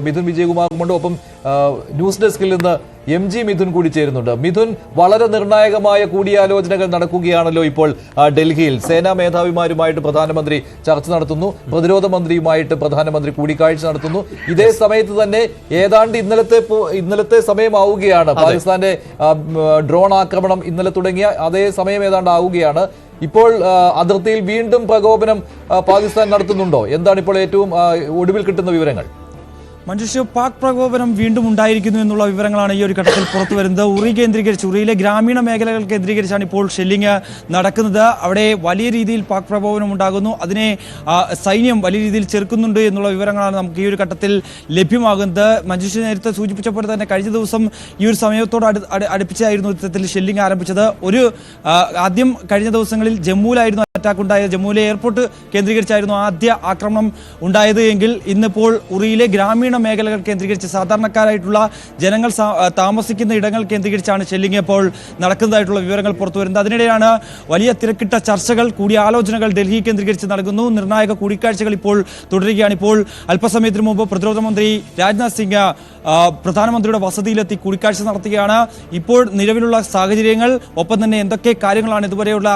മിഥുൻ വിജയകുമാറുമുണ്ട്. ഒപ്പം ന്യൂസ് ഡെസ്കിൽ നിന്ന് MG മിഥുൻ കൂടി ചേരുന്നുണ്ട്. മിഥുൻ, വളരെ നിർണായകമായ കൂടിയാലോചനകൾ നടക്കുകയാണല്ലോ ഇപ്പോൾ ഡൽഹിയിൽ. സേനാ മേധാവിമാരുമായിട്ട് പ്രധാനമന്ത്രി ചർച്ച നടത്തുന്നു, പ്രതിരോധ മന്ത്രിയുമായിട്ട് പ്രധാനമന്ത്രി കൂടിക്കാഴ്ച നടത്തുന്നു. ഇതേ സമയത്ത് തന്നെ ഏതാണ്ട് ഇന്നലത്തെ സമയമാവുകയാണ്. പാകിസ്ഥാന്റെ ഡ്രോൺ ആക്രമണം ഇന്നലെ തുടങ്ങിയ അതേ സമയം ഏതാണ്ട് ആവുകയാണ്. ഇപ്പോൾ അതിർത്തിയിൽ വീണ്ടും പ്രകോപനം പാകിസ്ഥാൻ നടത്തുന്നുണ്ടോ? എന്താണ് ഇപ്പോൾ ഏറ്റവും ഒടുവിൽ കിട്ടുന്ന വിവരങ്ങൾ? മഞ്ജുഷ്, പാക് പ്രകോപനം വീണ്ടും ഉണ്ടായിരിക്കുന്നു എന്നുള്ള വിവരങ്ങളാണ് ഈ ഒരു ഘട്ടത്തിൽ പുറത്തു വരുന്നത്. ഉറിയിലെ ഗ്രാമീണ മേഖലകൾ കേന്ദ്രീകരിച്ചാണ് ഇപ്പോൾ ഷെല്ലിംഗ് നടക്കുന്നത്. അവിടെ വലിയ രീതിയിൽ പാക് പ്രകോപനം ഉണ്ടാകുന്നു. അതിനെ സൈന്യം വലിയ രീതിയിൽ ചെറുക്കുന്നുണ്ട് എന്നുള്ള വിവരങ്ങളാണ് നമുക്ക് ഈ ഒരു ഘട്ടത്തിൽ ലഭ്യമാകുന്നത്. മഞ്ജുഷ് നേരത്തെ സൂചിപ്പിച്ച പോലെ തന്നെ കഴിഞ്ഞ ദിവസം ഈ ഒരു സമയത്തോട് അടുപ്പിച്ചായിരുന്നു ഇത്തരത്തിൽ ഷെല്ലിംഗ് ആരംഭിച്ചത്. ആദ്യം കഴിഞ്ഞ ദിവസങ്ങളിൽ ജമ്മുവിലായിരുന്നു അറ്റാക്ക് ഉണ്ടായത്. ജമ്മുവിലെ എയർപോർട്ട് കേന്ദ്രീകരിച്ചായിരുന്നു ആദ്യ ആക്രമണം ഉണ്ടായത് എങ്കിൽ ഇന്നിപ്പോൾ ഉറിയിലെ ഗ്രാമീണ മേഖലകൾ കേന്ദ്രീകരിച്ച് സാധാരണക്കാരായിട്ടുള്ള ജനങ്ങൾ താമസിക്കുന്ന ഇടങ്ങൾ കേന്ദ്രീകരിച്ചാണ് ഷെല്ലിംഗ് ഇപ്പോൾ നടക്കുന്നതായിട്ടുള്ള വിവരങ്ങൾ പുറത്തു വരുന്നത്. അതിനിടെയാണ് വലിയ തിരക്കിട്ട ചർച്ചകൾ, കൂടിയാലോചനകൾ ഡൽഹി കേന്ദ്രീകരിച്ച് നടക്കുന്നു. നിർണായക കൂടിക്കാഴ്ചകൾ ഇപ്പോൾ തുടരുകയാണ്. ഇപ്പോൾ അല്പസമയത്തിന് മുമ്പ് പ്രതിരോധ മന്ത്രി രാജ്നാഥ് സിംഗ് പ്രധാനമന്ത്രിയുടെ വസതിയിലെത്തി കൂടിക്കാഴ്ച നടത്തുകയാണ്. ഇപ്പോൾ നിലവിലുള്ള സാഹചര്യങ്ങൾ, ഒപ്പം തന്നെ എന്തൊക്കെ കാര്യങ്ങളാണ് ഇതുവരെയുള്ള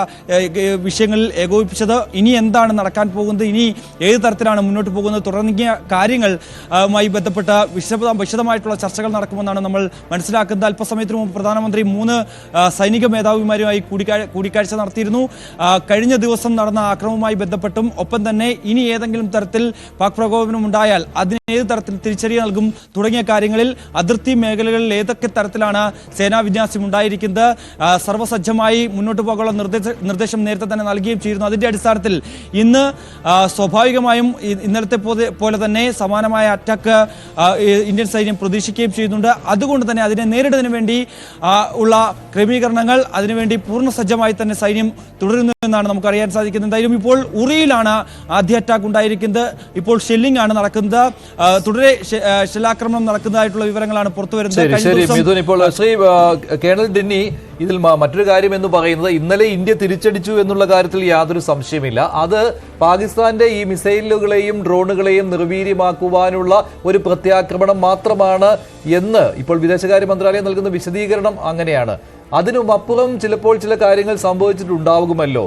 വിഷയങ്ങളിൽ ഏകോപിപ്പിച്ചത്, ഇനി എന്താണ് നടക്കാൻ പോകുന്നത്, ഇനി ഏത് തരത്തിലാണ് മുന്നോട്ട് പോകുന്നത് തുടങ്ങിയ കാര്യങ്ങളുമായി ബന്ധപ്പെട്ട വിശദമായിട്ടുള്ള ചർച്ചകൾ നടക്കുമെന്നാണ് നമ്മൾ മനസ്സിലാക്കുന്നത്. അല്പസമയത്തിന് മുമ്പ് പ്രധാനമന്ത്രി 3 സൈനിക മേധാവിമാരുമായി കൂടിക്കാഴ്ച നടത്തിയിരുന്നു. കഴിഞ്ഞ ദിവസം നടന്ന ആക്രമണവുമായി ബന്ധപ്പെട്ടും ഒപ്പം തന്നെ ഇനി ഏതെങ്കിലും തരത്തിൽ പാക് പ്രകോപനം ഉണ്ടായാൽ അതിന് ഏത് തരത്തിൽ തിരിച്ചടി നൽകും തുടങ്ങിയ കാര്യങ്ങളിൽ അതിർത്തി മേഖലകളിൽ ഏതൊക്കെ തരത്തിലാണ് സേനാ വിന്യാസം ഉണ്ടായിരിക്കുന്നത്, സർവ്വസജ്ജമായി മുന്നോട്ട് പോകാനുള്ള നിർദ്ദേശം നേരത്തെ തന്നെ നൽകുകയും ചെയ്തിരുന്നു. അതിന്റെ അടിസ്ഥാനത്തിൽ ഇന്ന് സ്വാഭാവികമായും ഇന്നലത്തെ പോലെ തന്നെ സമാനമായ അറ്റാക്ക് ഇന്ത്യൻ സൈന്യം പ്രതീക്ഷിക്കുകയും ചെയ്യുന്നുണ്ട്. അതുകൊണ്ട് തന്നെ അതിനെ നേരിടുന്നതിന് വേണ്ടി ഉള്ള ക്രമീകരണങ്ങൾ, അതിനുവേണ്ടി പൂർണ്ണ സജ്ജമായി തന്നെ സൈന്യം തുടരുന്നു എന്നാണ് നമുക്ക് അറിയാൻ സാധിക്കുന്നത്. എന്തായാലും ഇപ്പോൾ ഉറിയിലാണ് ആദ്യ അറ്റാക്ക് ഉണ്ടായിരിക്കുന്നത്. ഇപ്പോൾ ഷെല്ലിംഗ് ആണ് നടക്കുന്നത്. തുടരെ ഷെല്ലാക്രമണം നടക്കുന്നതായിട്ടുള്ള വിവരങ്ങളാണ് പുറത്തു വരുന്നത്. ഇപ്പോൾ ശ്രീ കേണൽ ഡെന്നി, ഇതിൽ മറ്റൊരു കാര്യം എന്ന് പറയുന്നത് ഇന്നലെ ഇന്ത്യ തിരിച്ചടിച്ചു എന്നുള്ള കാര്യത്തിൽ യാതൊരു സംശയമില്ല. അത് പാകിസ്ഥാന്റെ ഈ മിസൈലുകളെയും ഡ്രോണുകളെയും നിർവീര്യമാക്കുവാനുള്ള ഒരു പ്രത്യാക്രമണം മാത്രമാണ് എന്ന് ഇപ്പോൾ വിദേശകാര്യ മന്ത്രാലയം നൽകുന്ന വിശദീകരണം അങ്ങനെയാണ്. അതിനുമപ്പുറം ചിലപ്പോൾ ചില കാര്യങ്ങൾ സംഭവിച്ചിട്ടുണ്ടാകുമല്ലോ.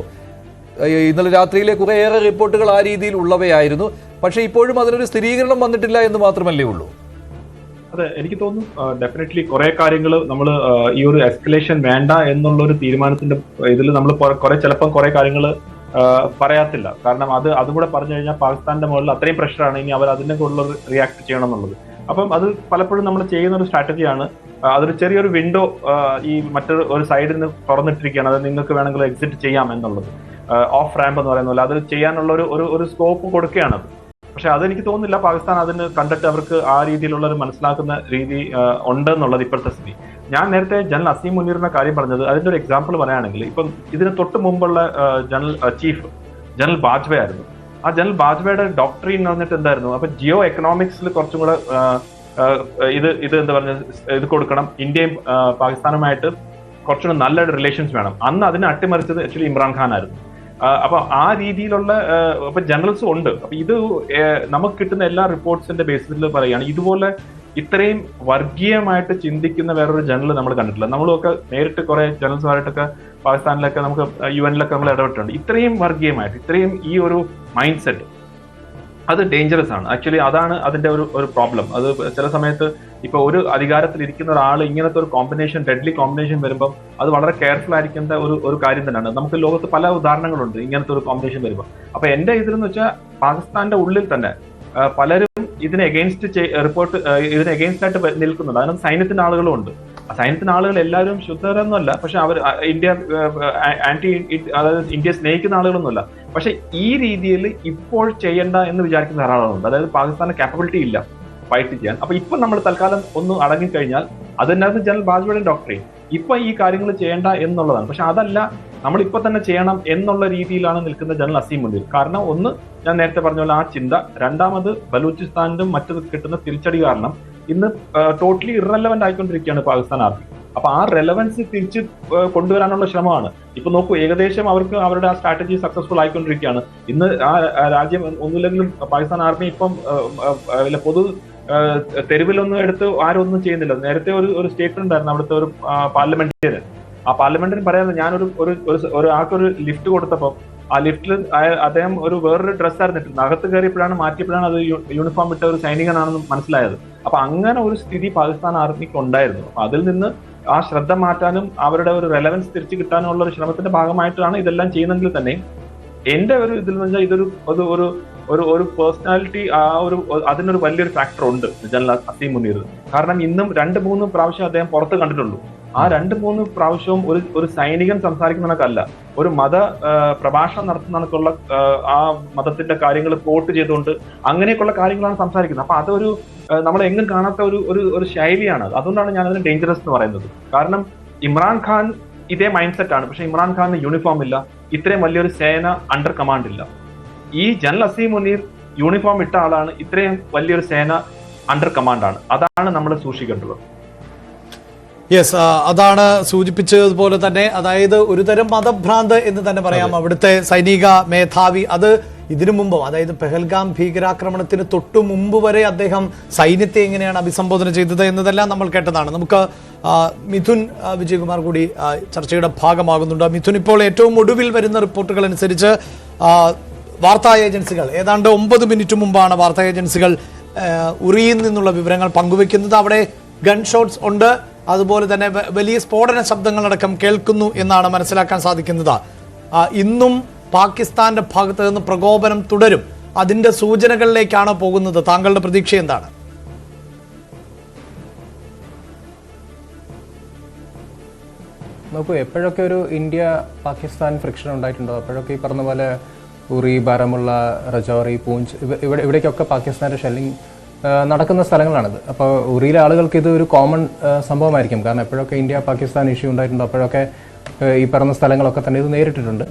ഇന്നലെ രാത്രിയിലെ കുറേയേറെ റിപ്പോർട്ടുകൾ ആ രീതിയിൽ ഉള്ളവയായിരുന്നു. പക്ഷേ ഇപ്പോഴും അതിനൊരു സ്ഥിരീകരണം വന്നിട്ടില്ല എന്ന് മാത്രമല്ലേ ഉള്ളൂ. അതെ, എനിക്ക് തോന്നുന്നു ഡെഫിനറ്റ്ലി കുറെ കാര്യങ്ങൾ നമ്മൾ ഈ ഒരു എസ്കലേഷൻ വേണ്ട എന്നുള്ള ഒരു തീരുമാനത്തിന്റെ ഇതിൽ നമ്മൾ ചിലപ്പോൾ കുറെ കാര്യങ്ങൾ പറയാത്തില്ല. കാരണം അതും കൂടെ പറഞ്ഞു കഴിഞ്ഞാൽ പാകിസ്ഥാന്റെ മുകളിൽ അത്രയും പ്രഷറാണ്, ഇനി അവർ അതിന്റെ കൂടുതൽ റിയാക്ട് ചെയ്യണം എന്നുള്ളത്. അപ്പം അത് പലപ്പോഴും നമ്മൾ ചെയ്യുന്ന ഒരു സ്ട്രാറ്റജിയാണ്. അതൊരു ചെറിയൊരു വിൻഡോ ഈ മറ്റൊരു സൈഡിൽ നിന്ന് തുറന്നിട്ടിരിക്കുകയാണ്. അത് നിങ്ങൾക്ക് വേണമെങ്കിൽ എക്സിറ്റ് ചെയ്യാം എന്നുള്ളത്, ഓഫ് റാമ്പ് എന്ന് പറയുന്ന പോലെ അത് ചെയ്യാനുള്ള ഒരു സ്കോപ്പ് കൊടുക്കുകയാണത്. പക്ഷെ അതെനിക്ക് തോന്നുന്നില്ല പാകിസ്ഥാൻ അതിന് കണ്ടിട്ട് അവർക്ക് ആ രീതിയിലുള്ള ഒരു മനസ്സിലാക്കുന്ന രീതി ഉണ്ടെന്നുള്ളത് ഇപ്പോഴത്തെ സ്ഥിതി. ഞാൻ നേരത്തെ ജനറൽ അസീം മുനീറിന്റെ കാര്യം പറഞ്ഞത് അതിന്റെ ഒരു എക്സാമ്പിൾ പറയുകയാണെങ്കിൽ, ഇപ്പം ഇതിന് തൊട്ട് മുമ്പുള്ള ജനറൽ ബാജ്പേയി ആയിരുന്നു. ആ ജനറൽ ബാജ്പേയിയുടെ ഡോക്ടറിൻ എന്ന് പറഞ്ഞിട്ട് എന്തായിരുന്നു, അപ്പൊ ജിയോ എക്കണോമിക്സിൽ കുറച്ചും കൂടെ ഇത് എന്താ പറഞ്ഞ ഇത് കൊടുക്കണം, ഇന്ത്യയും പാകിസ്ഥാനുമായിട്ട് കുറച്ചുകൂടെ നല്ലൊരു റിലേഷൻസ് വേണം. അന്ന് അതിനെ അട്ടിമറിച്ചത് ആക്ച്വലി ഇമ്രാൻഖാൻ ആയിരുന്നു. അപ്പൊ ആ രീതിയിലുള്ള ഇപ്പൊ ജനറൽസും ഉണ്ട്. അപ്പൊ ഇത് നമുക്ക് കിട്ടുന്ന എല്ലാ റിപ്പോർട്ട്സിന്റെ ബേസിസിൽ പറയുകയാണ്, ഇതുപോലെ ഇത്രയും വർഗീയമായിട്ട് ചിന്തിക്കുന്ന വേറൊരു ജനറൽ നമ്മൾ കണ്ടിട്ടില്ല. നമ്മളൊക്കെ നേരിട്ട് കുറെ ജനറൽസുമായിട്ടൊക്കെ പാകിസ്ഥാനിലൊക്കെ നമുക്ക് UN-ലൊക്കെ നമ്മൾ ഇടപെട്ടിട്ടുണ്ട്. ഇത്രയും വർഗീയമായിട്ട്, ഇത്രയും ഈ ഒരു മൈൻഡ് സെറ്റ് അത് ഡേഞ്ചറസ് ആണ്. ആക്ച്വലി അതാണ് അതിന്റെ ഒരു പ്രോബ്ലം. അത് ചില സമയത്ത് ഇപ്പൊ ഒരു അധികാരത്തിൽ ഇരിക്കുന്ന ഒരാൾ ഇങ്ങനത്തെ ഒരു കോമ്പിനേഷൻ, ഡെഡ്ലി കോമ്പിനേഷൻ വരുമ്പോൾ അത് വളരെ കെയർഫുൾ ആയിരിക്കേണ്ട ഒരു കാര്യം തന്നെയാണ്. നമുക്ക് ലോകത്ത് പല ഉദാഹരണങ്ങളുണ്ട് ഇങ്ങനത്തെ ഒരു കോമ്പിനേഷൻ വരുമ്പോൾ. അപ്പൊ എന്റെ ഇതിലെന്ന് വെച്ചാൽ പാകിസ്ഥാന്റെ ഉള്ളിൽ തന്നെ പലരും ഇതിന് എഗെയിൻസ്റ്റ് ഇതിന് എഗെയിൻസ്റ്റ് ആയിട്ട് നിൽക്കുന്നുണ്ട്. അതിനകത്ത് സൈന്യത്തിന്റെ ആളുകളും ഉണ്ട്. സൈന്യത്തിന്റെ ആളുകൾ എല്ലാവരും ശുദ്ധരൊന്നുമല്ല, പക്ഷെ അവർ അതായത് ഇന്ത്യയെ സ്നേഹിക്കുന്ന ആളുകളൊന്നുമല്ല. പക്ഷെ ഈ രീതിയിൽ ഇപ്പോൾ ചെയ്യേണ്ട എന്ന് വിചാരിക്കുന്ന ധാരാളമുണ്ട്. അതായത് പാകിസ്ഥാന് കാപ്പബിലിറ്റി ഇല്ല ഫൈറ്റ് ചെയ്യാൻ. അപ്പൊ ഇപ്പൊ നമ്മൾ തൽക്കാലം ഒന്ന് അടങ്ങിക്കഴിഞ്ഞാൽ അതിനകത്ത് ജനറൽ ബാജ്പേയിയുടെ ഡോക്ടറിൻ ഇപ്പൊ ഈ കാര്യങ്ങൾ ചെയ്യേണ്ട എന്നുള്ളതാണ്. പക്ഷെ അതല്ല, നമ്മൾ ഇപ്പൊ തന്നെ ചെയ്യണം എന്നുള്ള രീതിയിലാണ് നിൽക്കുന്ന ജനറൽ അസീം മുനീർ. കാരണം ഒന്ന്, ഞാൻ നേരത്തെ പറഞ്ഞ പോലെ ആ ചിന്ത. രണ്ടാമത്, ബലൂചിസ്ഥാനിലും മറ്റു കിട്ടുന്ന തിരിച്ചടി കാരണം ഇന്ന് ടോട്ടലി ഇറലവന്റ് ആയിക്കൊണ്ടിരിക്കുകയാണ് പാകിസ്ഥാൻ ആർമി. അപ്പൊ ആ റെലവൻസ് തിരിച്ച് കൊണ്ടുവരാനുള്ള ശ്രമമാണ്. ഇപ്പൊ നോക്കൂ, ഏകദേശം അവർക്ക് അവരുടെ ആ സ്ട്രാറ്റജി സക്സസ്ഫുൾ ആയിക്കൊണ്ടിരിക്കുകയാണ്. ഇന്ന് ആ രാജ്യം ഒന്നുമില്ലെങ്കിലും പാകിസ്ഥാൻ ആർമി ഇപ്പം പൊതു തെരുവിലൊന്നും എടുത്ത് ആരും ഒന്നും ചെയ്യുന്നില്ല. നേരത്തെ ഒരു സ്റ്റേറ്റ്മെന്റ് ഉണ്ടായിരുന്നു അവിടുത്തെ ഒരു പാർലമെന്റേറിയൻ. ആ പാർലമെന്ററിന് പറയാതെ ഞാനൊരു ആൾക്കൊരു ലിഫ്റ്റ് കൊടുത്തപ്പോൾ ആ ലിഫ്റ്റിൽ അദ്ദേഹം വേറൊരു ഡ്രസ്സായിരുന്നു ഇട്ടിരുന്നത്. അകത്ത് കയറിയപ്പോഴാണ് മാറ്റിയപ്പോഴാണ് അത് യൂണിഫോം ഇട്ട ഒരു സൈനികനാണെന്ന് മനസ്സിലായത്. അപ്പൊ അങ്ങനെ ഒരു സ്ഥിതി പാകിസ്ഥാൻ ആർമിക്ക് ഉണ്ടായിരുന്നു. അപ്പൊ അതിൽ നിന്ന് ആ ശ്രദ്ധ മാറ്റാനും അവരുടെ ഒരു റെലവൻസ് തിരിച്ചു കിട്ടാനും ഉള്ള ഒരു ശ്രമത്തിന്റെ ഭാഗമായിട്ടാണ് ഇതെല്ലാം ചെയ്യുന്നതെങ്കിൽ തന്നെ എന്റെ ഒരു ഇതിൽ നിന്ന് വെച്ചാൽ ഇതൊരു ഒരു പേഴ്സണാലിറ്റി അതിനൊരു വലിയൊരു ഫാക്ടർ ഉണ്ട് ജനറൽ അസീം മുനീർ. കാരണം ഇന്നും 2-3 പ്രാവശ്യം അദ്ദേഹം പുറത്ത് കണ്ടിട്ടുള്ളൂ. ആ 2-3 പ്രാവശ്യവും ഒരു സൈനികൻ സംസാരിക്കുന്നതിനൊക്കെയല്ല, ഒരു മത പ്രഭാഷണം നടത്തുന്നതിനൊക്കെയുള്ള ആ മതത്തിന്റെ കാര്യങ്ങൾ കോട്ട് ചെയ്തുകൊണ്ട് അങ്ങനെയൊക്കെയുള്ള കാര്യങ്ങളാണ് സംസാരിക്കുന്നത്. അപ്പൊ അതൊരു നമ്മളെങ്ങും കാണാത്ത ഒരു ശൈലിയാണ്. അതുകൊണ്ടാണ് ഞാൻ അതിന് ഡേഞ്ചറസ് എന്ന് പറയുന്നത്. കാരണം ഇമ്രാൻഖാൻ ഇതേ മൈൻഡ് സെറ്റ് ആണ്, പക്ഷെ ഇമ്രാൻഖാന് യൂണിഫോം ഇല്ല, ഇത്രയും വലിയൊരു സേന അണ്ടർ കമാൻഡ് ഇല്ല. ഈ ജനറൽ അസീം മുനീർ യൂണിഫോം ഇട്ട ആളാണ്, ഇത്രയും വലിയൊരു സേന അണ്ടർ കമാൻഡാണ്. അതാണ് നമ്മൾ സൂക്ഷിക്കേണ്ടത്. യെസ്, അതാണ് സൂചിപ്പിച്ചതുപോലെ തന്നെ, അതായത് ഒരുതരം മതഭ്രാന്ത് എന്ന് തന്നെ പറയാം അവിടുത്തെ സൈനിക മേധാവി. അത് ഇതിനു മുമ്പും, അതായത് പെഹൽഗാം ഭീകരാക്രമണത്തിന് തൊട്ടു മുമ്പ് വരെ അദ്ദേഹം സൈന്യത്തെ എങ്ങനെയാണ് അഭിസംബോധന ചെയ്തത് എന്നതെല്ലാം നമ്മൾ കേട്ടതാണ്. നമുക്ക് മിഥുൻ വിജയകുമാർ കൂടി ചർച്ചയുടെ ഭാഗമാകുന്നുണ്ട്. മിഥുൻ, ഇപ്പോൾ ഏറ്റവും ഒടുവിൽ വരുന്ന റിപ്പോർട്ടുകൾ അനുസരിച്ച് വാർത്താ ഏജൻസികൾ ഏതാണ്ട് 9 മിനിറ്റ് മുമ്പാണ് വാർത്താ ഏജൻസികൾ ഉറിയിൽ നിന്നുള്ള വിവരങ്ങൾ പങ്കുവെക്കുന്നത്. അവിടെ ഗൺ ഷോട്ട്സ് ഉണ്ട്, അതുപോലെ തന്നെ വലിയ സ്ഫോടന ശബ്ദങ്ങളടക്കം കേൾക്കുന്നു എന്നാണ് മനസ്സിലാക്കാൻ സാധിക്കുന്നത്. ഇന്നും പാകിസ്ഥാന്റെ ഭാഗത്ത് നിന്ന് പ്രകോപനം തുടരും, അതിന്റെ സൂചനകളിലേക്കാണ് പോകുന്നത്. താങ്കളുടെ പ്രതീക്ഷ എന്താണ്? നോക്കൂ, എപ്പോഴൊക്കെ ഒരു ഇന്ത്യ പാകിസ്ഥാൻ ഫ്രിക്ഷൻ ഉണ്ടായിട്ടുണ്ടോ അപ്പോഴൊക്കെ ഈ പറഞ്ഞ പോലെ ഉറി, ബാരാമുള്ള, രജൗരി, പൂഞ്ച് ഇവിടേക്കൊക്കെ പാകിസ്ഥാന്റെ ഷെല്ലിംഗ് നടക്കുന്ന സ്ഥലങ്ങളാണിത്. അപ്പോൾ ഉറിയിലെ ആളുകൾക്ക് ഇത് ഒരു കോമൺ സംഭവമായിരിക്കും. കാരണം എപ്പോഴൊക്കെ ഇന്ത്യ പാകിസ്ഥാൻ ഇഷ്യൂ ഉണ്ടായിട്ടുണ്ടോ അപ്പോഴൊക്കെ ഈ പറഞ്ഞ സ്ഥലങ്ങളൊക്കെ തന്നെ ഇത് നേരിട്ടിട്ടുണ്ട്.